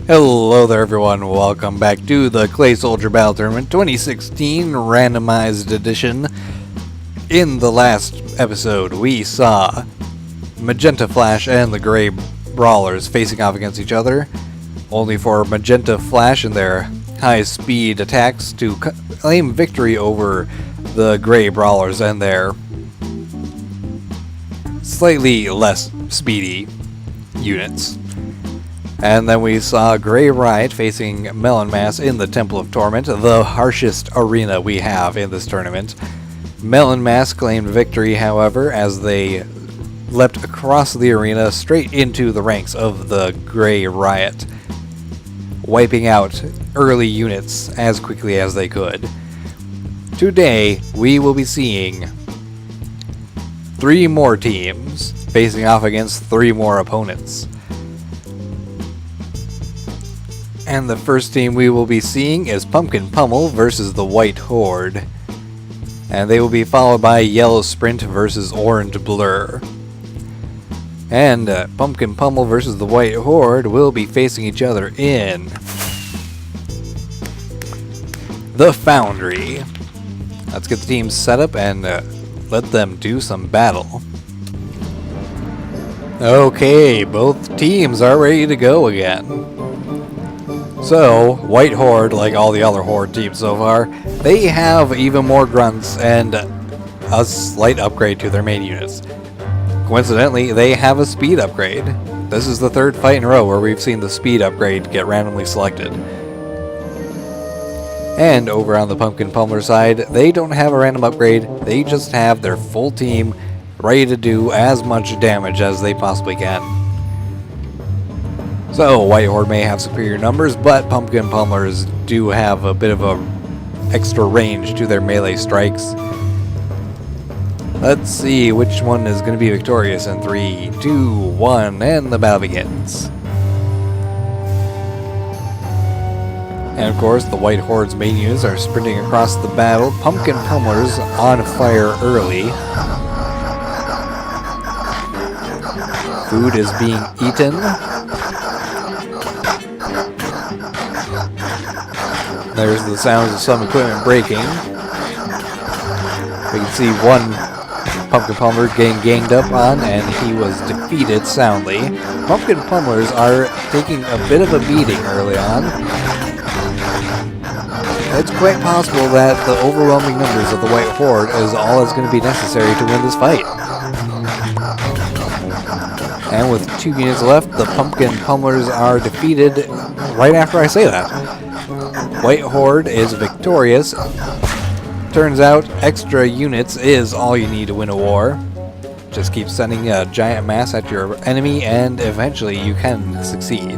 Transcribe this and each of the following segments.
Hello there everyone, welcome back to the Clay Soldier Battle Tournament 2016 Randomized Edition. In the last episode we saw Magenta Flash and the Gray Brawlers facing off against each other, only for Magenta Flash and their high speed attacks to claim victory over the Gray Brawlers and their slightly less speedy units. And then we saw Grey Riot facing Melon Mass in the Temple of Torment, the harshest arena we have in this tournament. Melon Mass claimed victory, however, as they leapt across the arena straight into the ranks of the Grey Riot, wiping out early units as quickly as they could. Today, we will be seeing 3 more teams facing off against 3 more opponents. And the first team we will be seeing is Pumpkin Pummel versus the White Horde. And they will be followed by Yellow Sprint versus Orange Blur. And Pumpkin Pummel versus the White Horde will be facing each other in the Foundry. Let's get the teams set up and let them do some battle. Okay, both teams are ready to go again. So, White Horde, like all the other Horde teams so far, they have even more grunts and a slight upgrade to their main units. Coincidentally, they have a speed upgrade. This is the 3rd fight in a row where we've seen the speed upgrade get randomly selected. And over on the Pumpkin Pummeler side, they don't have a random upgrade, they just have their full team ready to do as much damage as they possibly can. So, White Horde may have superior numbers, but Pumpkin Pummelers do have a bit of a extra range to their melee strikes. Let's see which one is going to be victorious in 3, 2, 1, and the battle begins. And of course, the White Horde's main units are sprinting across the battle. Pumpkin Pummelers on fire early. Food is being eaten. There's the sounds of some equipment breaking. We can see one Pumpkin Pummeler getting ganged up on, and he was defeated soundly. Pumpkin Pummelers are taking a bit of a beating early on. It's quite possible that the overwhelming numbers of the White Horde is all that's going to be necessary to win this fight. And with 2 units left, the Pumpkin Pummelers are defeated right after I say that. White Horde is victorious. Turns out extra units is all you need to win a war. Just keep sending a giant mass at your enemy and eventually you can succeed.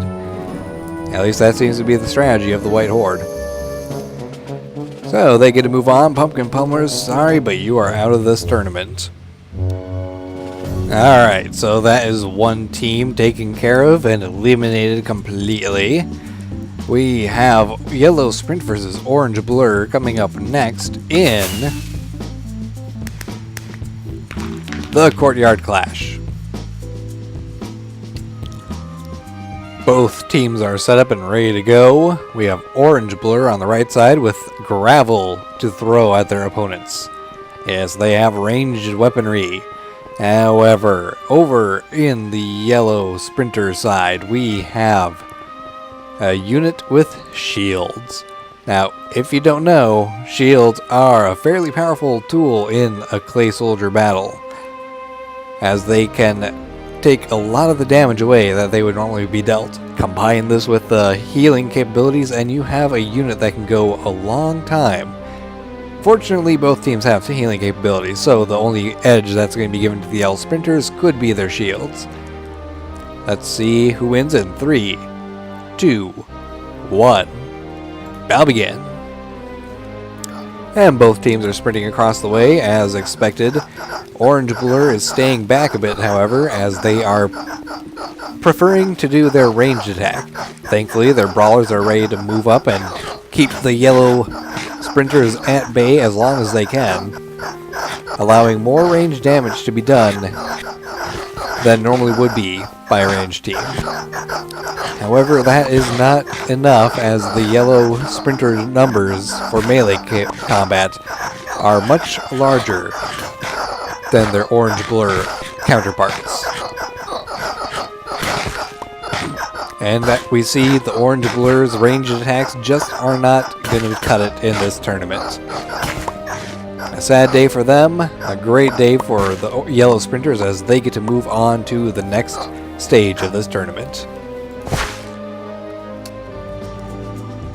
At least that seems to be the strategy of the White Horde. So they get to move on. Pumpkin Pummelers, sorry, but you are out of this tournament. Alright, so that is one team taken care of and eliminated completely. We have Yellow Sprint versus Orange Blur coming up next in the Courtyard Clash. Both teams are set up and ready to go. We have Orange Blur on the right side with gravel to throw at their opponents. Yes, they have ranged weaponry. However, over in the Yellow Sprinter side, we have a unit with shields. Now, if you don't know, shields are a fairly powerful tool in a Clay Soldier battle, as they can take a lot of the damage away that they would normally be dealt. Combine this with the healing capabilities and you have a unit that can go a long time. Fortunately, both teams have healing capabilities, so the only edge that's going to be given to the Yellow Sprinters could be their shields. Let's see who wins in 3, 2, 1. Battle begin. And both teams are sprinting across the way as expected. Orange Blur is staying back a bit, however, as they are preferring to do their ranged attack. Thankfully, their brawlers are ready to move up and keep the Yellow Sprinters at bay as long as they can, allowing more range damage to be done than normally would be by a ranged team. However, that is not enough, as the yellow sprinter numbers for melee combat are much larger than their orange blur counterparts. And that we see the orange blur's ranged attacks just are not going to cut it in this tournament. A sad day for them, a great day for the yellow sprinters as they get to move on to the next stage of this tournament.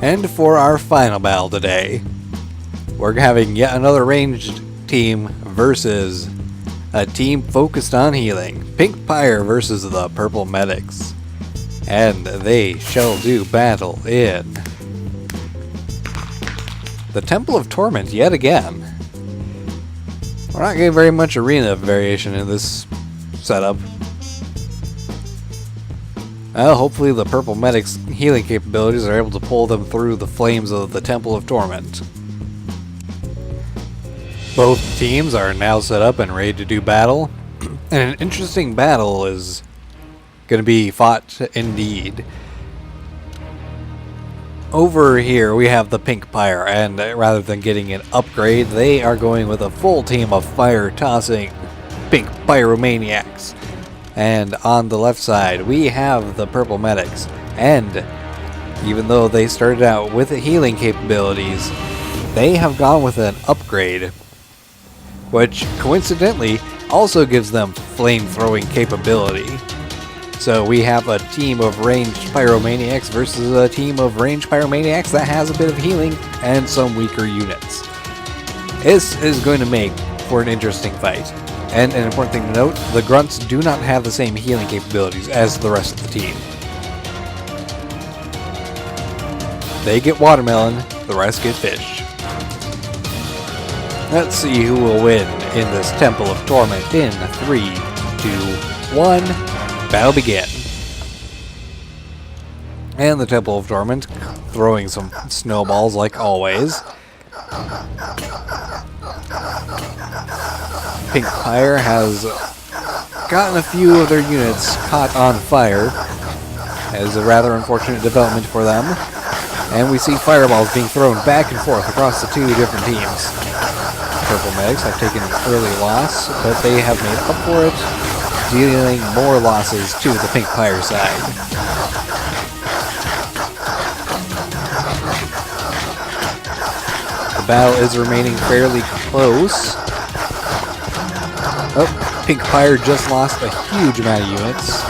And for our final battle today, we're having yet another ranged team versus a team focused on healing. Pink Pyre versus the Purple Medics. And they shall do battle in the Temple of Torment yet again. We're not getting very much arena variation in this setup. Well, hopefully the Purple Medic's healing capabilities are able to pull them through the flames of the Temple of Torment. Both teams are now set up and ready to do battle. And an interesting battle is going to be fought indeed. Over here we have the Pink Pyre, and rather than getting an upgrade, they are going with a full team of fire-tossing Pink Pyromaniacs. And on the left side, we have the Purple Medics. And even though they started out with healing capabilities, they have gone with an upgrade, which coincidentally also gives them flame-throwing capability. So we have a team of ranged Pyromaniacs versus a team of ranged Pyromaniacs that has a bit of healing and some weaker units. This is going to make for an interesting fight. And an important thing to note, the Grunts do not have the same healing capabilities as the rest of the team. They get watermelon, the rest get fish. Let's see who will win in this Temple of Torment in 3, 2, 1, battle begin. And the Temple of Torment throwing some snowballs like always. Pink Pyre has gotten a few of their units caught on fire, as a rather unfortunate development for them. And we see fireballs being thrown back and forth across the two different teams. Purple Medics have taken an early loss, but they have made up for it, dealing more losses to the Pink Pyre side. The battle is remaining fairly close. Oh, Pink Pyre just lost a huge amount of units.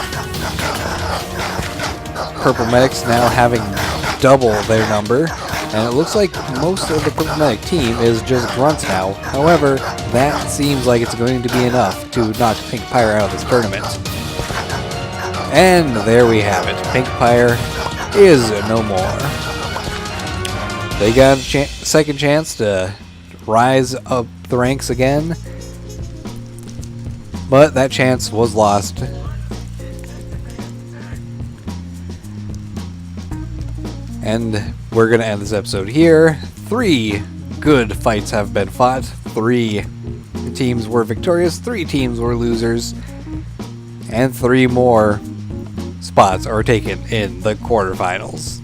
Purple Medics now having double their number. And it looks like most of the Purple Medic team is just Grunts now. However, that seems like it's going to be enough to knock Pink Pyre out of this tournament. And there we have it. Pink Pyre is no more. They got a second chance to rise up the ranks again. But that chance was lost. And we're going to end this episode here. 3 good fights have been fought. 3 teams were victorious, 3 teams were losers, and 3 more spots are taken in the quarterfinals.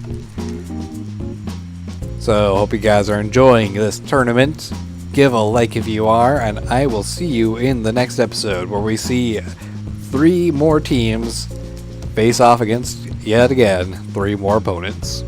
So, hope you guys are enjoying this tournament. Give a like if you are, and I will see you in the next episode where we see 3 more teams face off against, yet again, 3 more opponents.